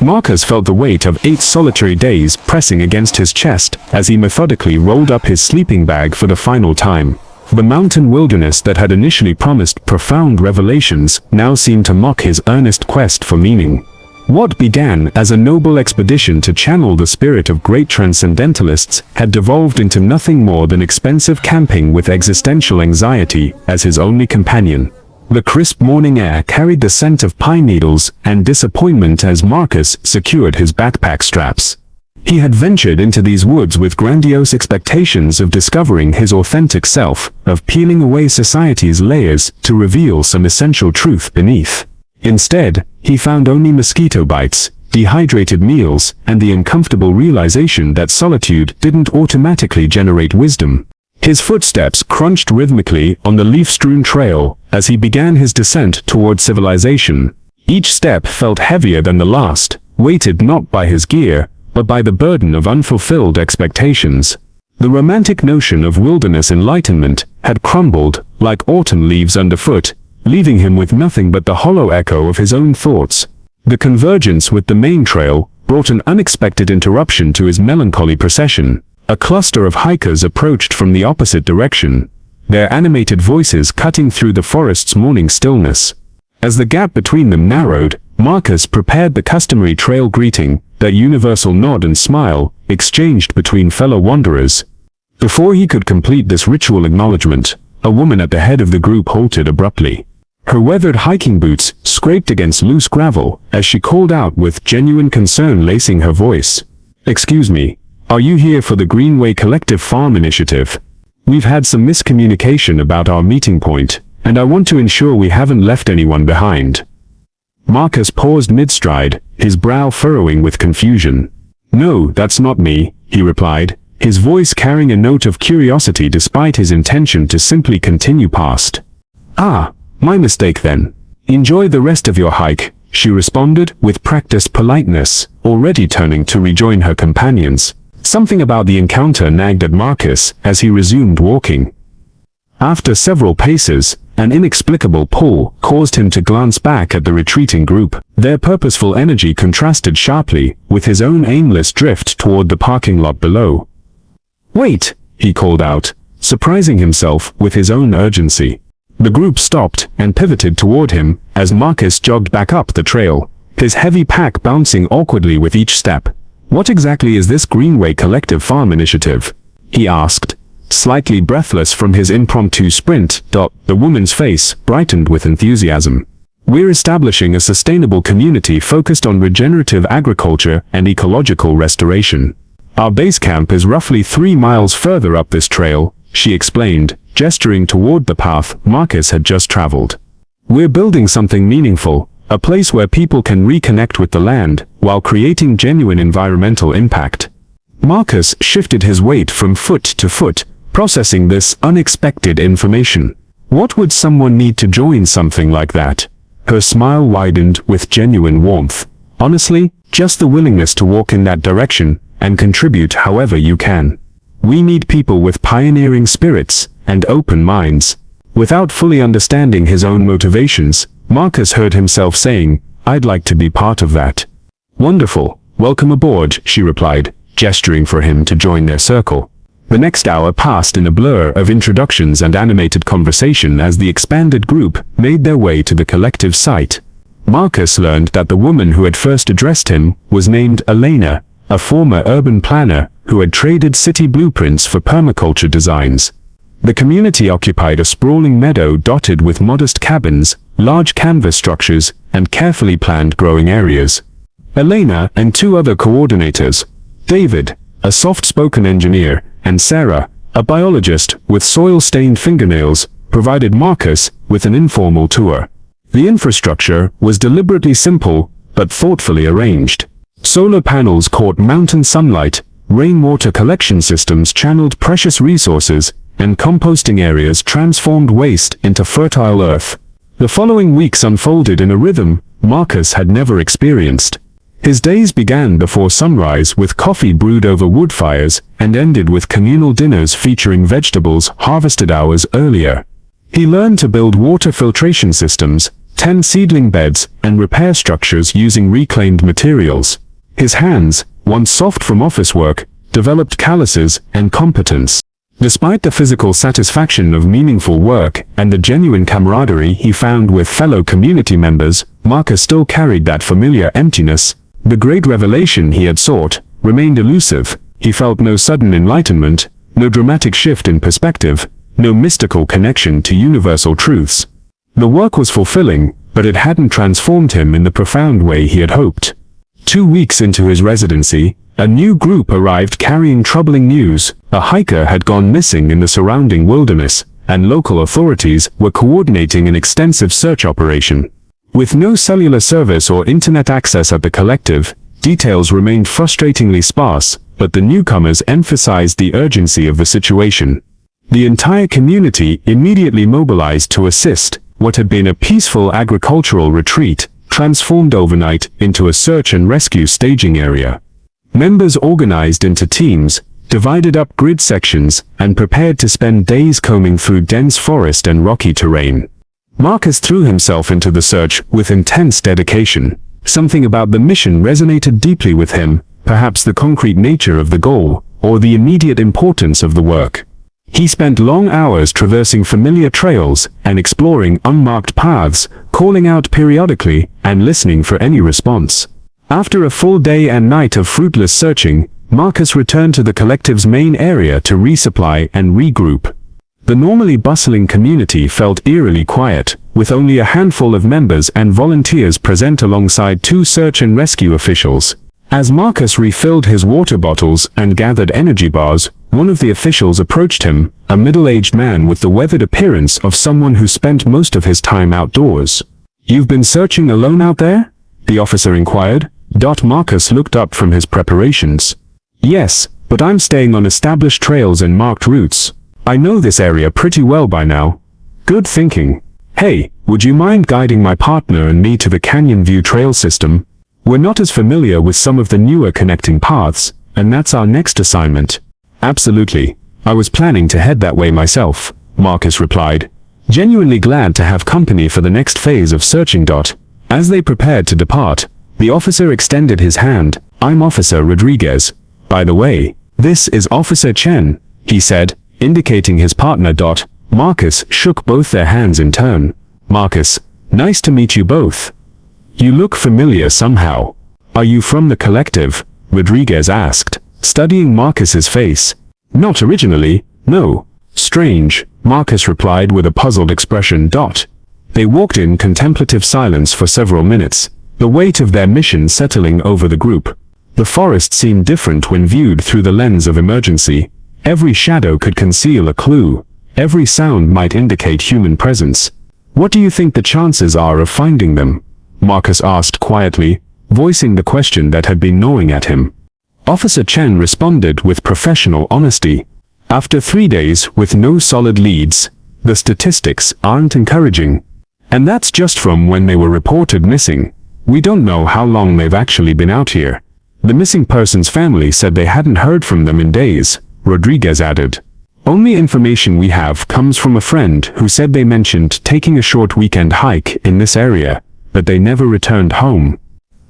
Marcus felt the weight of 8 solitary days pressing against his chest as he methodically rolled up his sleeping bag for the final time. The mountain wilderness that had initially promised profound revelations now seemed to mock his earnest quest for meaning. What began as a noble expedition to channel the spirit of great transcendentalists had devolved into nothing more than expensive camping with existential anxiety as his only companion. The crisp morning air carried the scent of pine needles and disappointment as Marcus secured his backpack straps. He had ventured into these woods with grandiose expectations of discovering his authentic self, of peeling away society's layers to reveal some essential truth beneath. Instead, he found only mosquito bites, dehydrated meals, and the uncomfortable realization that solitude didn't automatically generate wisdom. His footsteps crunched rhythmically on the leaf-strewn trail as he began his descent toward civilization. Each step felt heavier than the last, weighted not by his gear, but by the burden of unfulfilled expectations. The romantic notion of wilderness enlightenment had crumbled like autumn leaves underfoot, leaving him with nothing but the hollow echo of his own thoughts. The convergence with the main trail brought an unexpected interruption to his melancholy procession. A cluster of hikers approached from the opposite direction, their animated voices cutting through the forest's morning stillness. As the gap between them narrowed, Marcus prepared the customary trail greeting, that universal nod and smile, exchanged between fellow wanderers. Before he could complete this ritual acknowledgement, a woman at the head of the group halted abruptly. Her weathered hiking boots scraped against loose gravel as she called out with genuine concern lacing her voice. "Excuse me, are you here for the Greenway Collective Farm Initiative? We've had some miscommunication about our meeting point, and I want to ensure we haven't left anyone behind." Marcus paused mid-stride, his brow furrowing with confusion. "No, that's not me," he replied, his voice carrying a note of curiosity despite his intention to simply continue past. "Ah, my mistake then. Enjoy the rest of your hike," she responded with practiced politeness, already turning to rejoin her companions. Something about the encounter nagged at Marcus as he resumed walking. After several paces, an inexplicable pull caused him to glance back at the retreating group. Their purposeful energy contrasted sharply with his own aimless drift toward the parking lot below. "Wait!" he called out, surprising himself with his own urgency. The group stopped and pivoted toward him as Marcus jogged back up the trail, his heavy pack bouncing awkwardly with each step. "What exactly is this Greenway Collective Farm Initiative?" he asked, slightly breathless from his impromptu sprint. The woman's face brightened with enthusiasm. "We're establishing a sustainable community focused on regenerative agriculture and ecological restoration. Our base camp is roughly 3 miles further up this trail," she explained, gesturing toward the path Marcus had just traveled. "We're building something meaningful, a place where people can reconnect with the land while creating genuine environmental impact." Marcus shifted his weight from foot to foot, processing this unexpected information. What would someone need to join something like that? Her smile widened with genuine warmth. "Honestly, just the willingness to walk in that direction and contribute however you can. We need people with pioneering spirits and open minds." Without fully understanding his own motivations, Marcus heard himself saying, "I'd like to be part of that." "Wonderful, welcome aboard," she replied, gesturing for him to join their circle. The next hour passed in a blur of introductions and animated conversation as the expanded group made their way to the collective site. Marcus learned that the woman who had first addressed him was named Elena, a former urban planner who had traded city blueprints for permaculture designs. The community occupied a sprawling meadow dotted with modest cabins, large canvas structures, and carefully planned growing areas. Elena and 2 other coordinators, David, a soft-spoken engineer, and Sarah, a biologist with soil-stained fingernails, provided Marcus with an informal tour. The infrastructure was deliberately simple, but thoughtfully arranged. Solar panels caught mountain sunlight, rainwater collection systems channeled precious resources, and composting areas transformed waste into fertile earth. The following weeks unfolded in a rhythm Marcus had never experienced. His days began before sunrise with coffee brewed over wood fires and ended with communal dinners featuring vegetables harvested hours earlier. He learned to build water filtration systems, 10 seedling beds, and repair structures using reclaimed materials. His hands, once soft from office work, developed calluses and competence. Despite the physical satisfaction of meaningful work and the genuine camaraderie he found with fellow community members, Marcus still carried that familiar emptiness. The great revelation he had sought remained elusive. He felt no sudden enlightenment, no dramatic shift in perspective, no mystical connection to universal truths. The work was fulfilling, but it hadn't transformed him in the profound way he had hoped. 2 weeks into his residency, a new group arrived carrying troubling news. A hiker had gone missing in the surrounding wilderness, and local authorities were coordinating an extensive search operation. With no cellular service or internet access at the collective, details remained frustratingly sparse, but the newcomers emphasized the urgency of the situation. The entire community immediately mobilized to assist. What had been a peaceful agricultural retreat transformed overnight into a search and rescue staging area. Members organized into teams, divided up grid sections, and prepared to spend days combing through dense forest and rocky terrain. Marcus threw himself into the search with intense dedication. Something about the mission resonated deeply with him, perhaps the concrete nature of the goal, or the immediate importance of the work. He spent long hours traversing familiar trails and exploring unmarked paths, calling out periodically and listening for any response. After a full day and night of fruitless searching, Marcus returned to the collective's main area to resupply and regroup. The normally bustling community felt eerily quiet, with only a handful of members and volunteers present alongside 2 search and rescue officials. As Marcus refilled his water bottles and gathered energy bars, one of the officials approached him, a middle-aged man with the weathered appearance of someone who spent most of his time outdoors. "You've been searching alone out there?" the officer inquired. Marcus looked up from his preparations. "Yes, but I'm staying on established trails and marked routes. I know this area pretty well by now." "Good thinking. Hey, would you mind guiding my partner and me to the Canyon View trail system? We're not as familiar with some of the newer connecting paths, and that's our next assignment." "Absolutely. I was planning to head that way myself," Marcus replied, genuinely glad to have company for the next phase of searching. As they prepared to depart, the officer extended his hand. "I'm Officer Rodriguez. By the way, this is Officer Chen," he said, indicating his partner. Marcus shook both their hands in turn. "Marcus, nice to meet you both. You look familiar somehow. Are you from the collective?" Rodriguez asked, studying Marcus's face. "Not originally, no." "Strange," Marcus replied with a puzzled expression. They walked in contemplative silence for several minutes, the weight of their mission settling over the group. The forest seemed different when viewed through the lens of emergency. Every shadow could conceal a clue. Every sound might indicate human presence. "What do you think the chances are of finding them?" Marcus asked quietly, voicing the question that had been gnawing at him. Officer Chen responded with professional honesty. "After 3 days with no solid leads, the statistics aren't encouraging. And that's just from when they were reported missing. We don't know how long they've actually been out here." "The missing person's family said they hadn't heard from them in days," Rodriguez added. "Only information we have comes from a friend who said they mentioned taking a short weekend hike in this area, but they never returned home."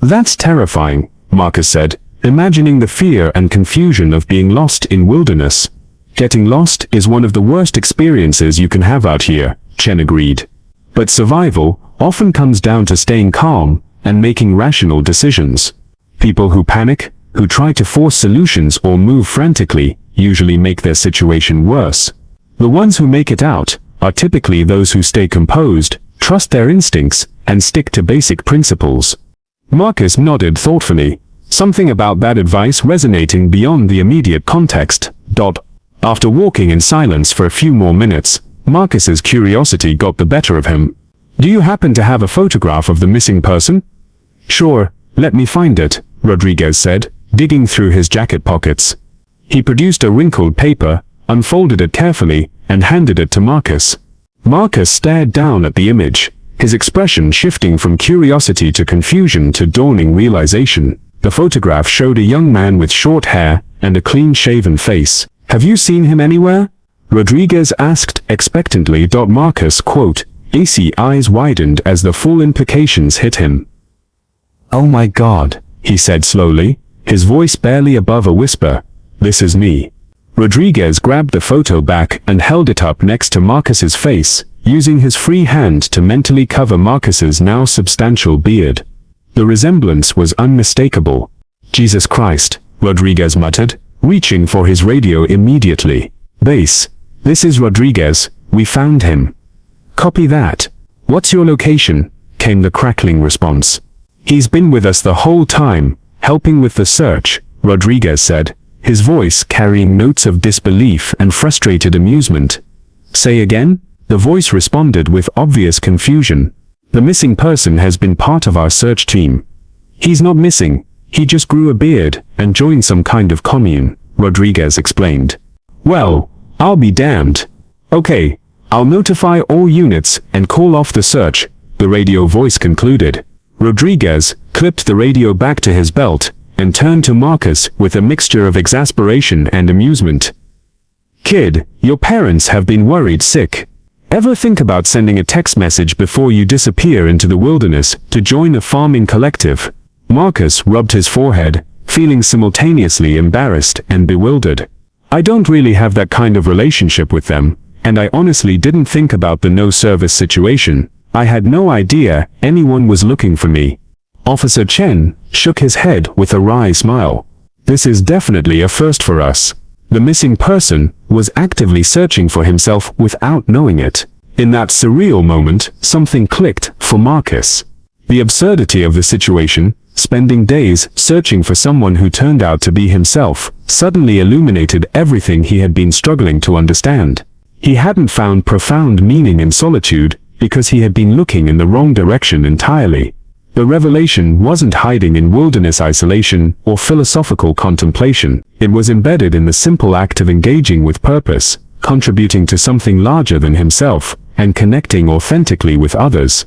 "That's terrifying," Marcus said, imagining the fear and confusion of being lost in wilderness. "Getting lost is one of the worst experiences you can have out here," Chen agreed. "But survival often comes down to staying calm and making rational decisions. People who panic, who try to force solutions or move frantically, usually make their situation worse. The ones who make it out are typically those who stay composed, trust their instincts, and stick to basic principles." Marcus nodded thoughtfully, something about that advice resonating beyond the immediate context. After walking in silence for a few more minutes, Marcus's curiosity got the better of him. "Do you happen to have a photograph of the missing person?" "Sure, let me find it," Rodriguez said, digging through his jacket pockets. He produced a wrinkled paper, unfolded it carefully, and handed it to Marcus. Marcus stared down at the image, his expression shifting from curiosity to confusion to dawning realization. The photograph showed a young man with short hair and a clean-shaven face. "Have you seen him anywhere?" Rodriguez asked expectantly. Marcus, Ace's eyes widened as the full implications hit him. "Oh my God," he said slowly, his voice barely above a whisper. "This is me." Rodriguez grabbed the photo back and held it up next to Marcus's face, using his free hand to mentally cover Marcus's now substantial beard. The resemblance was unmistakable. "Jesus Christ," Rodriguez muttered, reaching for his radio immediately. "Base, this is Rodriguez, we found him." "Copy that. What's your location?" came the crackling response. "He's been with us the whole time, helping with the search," Rodriguez said, his voice carrying notes of disbelief and frustrated amusement. "Say again?" The voice responded with obvious confusion. "The missing person has been part of our search team." "He's not missing, he just grew a beard and joined some kind of commune," Rodriguez explained. "Well, I'll be damned. Okay, I'll notify all units and call off the search," the radio voice concluded. Rodriguez clipped the radio back to his belt and turned to Marcus with a mixture of exasperation and amusement. "Kid, your parents have been worried sick. Ever think about sending a text message before you disappear into the wilderness to join a farming collective?" Marcus rubbed his forehead, feeling simultaneously embarrassed and bewildered. "I don't really have that kind of relationship with them, and I honestly didn't think about the no-service situation. I had no idea anyone was looking for me." Officer Chen shook his head with a wry smile. "This is definitely a first for us. The missing person was actively searching for himself without knowing it." In that surreal moment, something clicked for Marcus. The absurdity of the situation, spending days searching for someone who turned out to be himself, suddenly illuminated everything he had been struggling to understand. He hadn't found profound meaning in solitude because he had been looking in the wrong direction entirely. The revelation wasn't hiding in wilderness isolation or philosophical contemplation. It was embedded in the simple act of engaging with purpose, contributing to something larger than himself, and connecting authentically with others.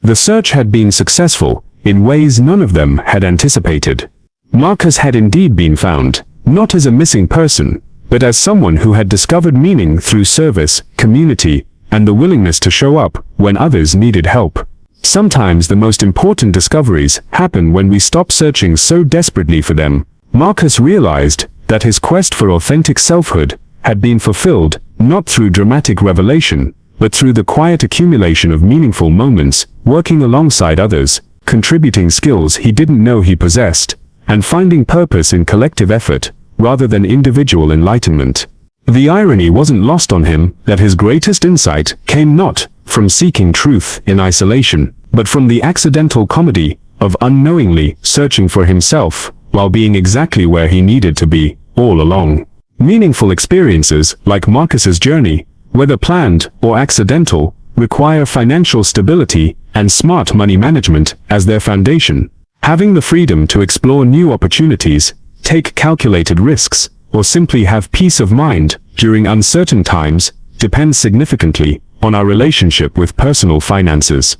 The search had been successful, in ways none of them had anticipated. Marcus had indeed been found, not as a missing person, but as someone who had discovered meaning through service, community, and the willingness to show up when others needed help. Sometimes the most important discoveries happen when we stop searching so desperately for them. Marcus realized that his quest for authentic selfhood had been fulfilled not through dramatic revelation, but through the quiet accumulation of meaningful moments, working alongside others, contributing skills he didn't know he possessed, and finding purpose in collective effort, rather than individual enlightenment. The irony wasn't lost on him that his greatest insight came not from seeking truth in isolation, but from the accidental comedy of unknowingly searching for himself while being exactly where he needed to be all along. Meaningful experiences, like Marcus's journey, whether planned or accidental, require financial stability and smart money management as their foundation. Having the freedom to explore new opportunities, take calculated risks, or simply have peace of mind during uncertain times depends significantly on our relationship with personal finances.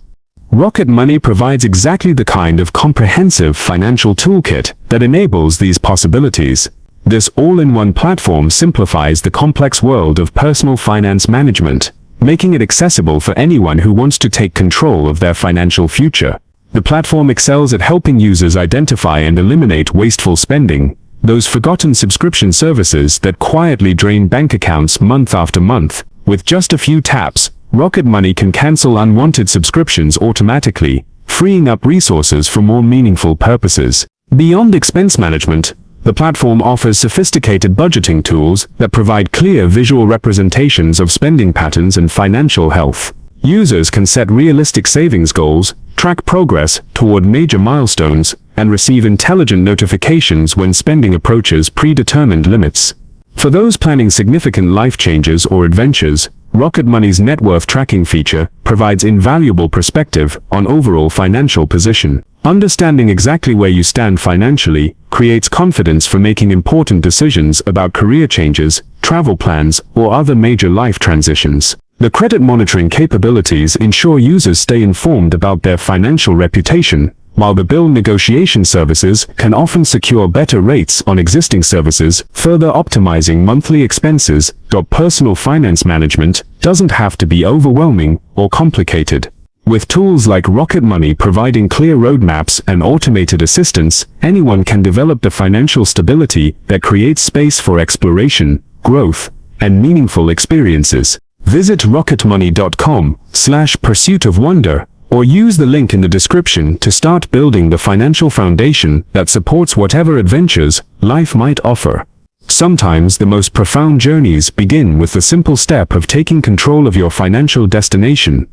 Rocket Money provides exactly the kind of comprehensive financial toolkit that enables these possibilities. This all-in-one platform simplifies the complex world of personal finance management, making it accessible for anyone who wants to take control of their financial future. The platform excels at helping users identify and eliminate wasteful spending, those forgotten subscription services that quietly drain bank accounts month after month. With just a few taps, Rocket Money can cancel unwanted subscriptions automatically, freeing up resources for more meaningful purposes. Beyond expense management, the platform offers sophisticated budgeting tools that provide clear visual representations of spending patterns and financial health. Users can set realistic savings goals, track progress toward major milestones, and receive intelligent notifications when spending approaches predetermined limits. For those planning significant life changes or adventures, Rocket Money's net worth tracking feature provides invaluable perspective on overall financial position. Understanding exactly where you stand financially creates confidence for making important decisions about career changes, travel plans, or other major life transitions. The credit monitoring capabilities ensure users stay informed about their financial reputation, while the bill negotiation services can often secure better rates on existing services, further optimizing monthly expenses. Personal finance management doesn't have to be overwhelming or complicated. With tools like Rocket Money providing clear roadmaps and automated assistance, anyone can develop the financial stability that creates space for exploration, growth, and meaningful experiences. Visit rocketmoney.com/pursuit of wonder, or use the link in the description to start building the financial foundation that supports whatever adventures life might offer. Sometimes the most profound journeys begin with the simple step of taking control of your financial destination.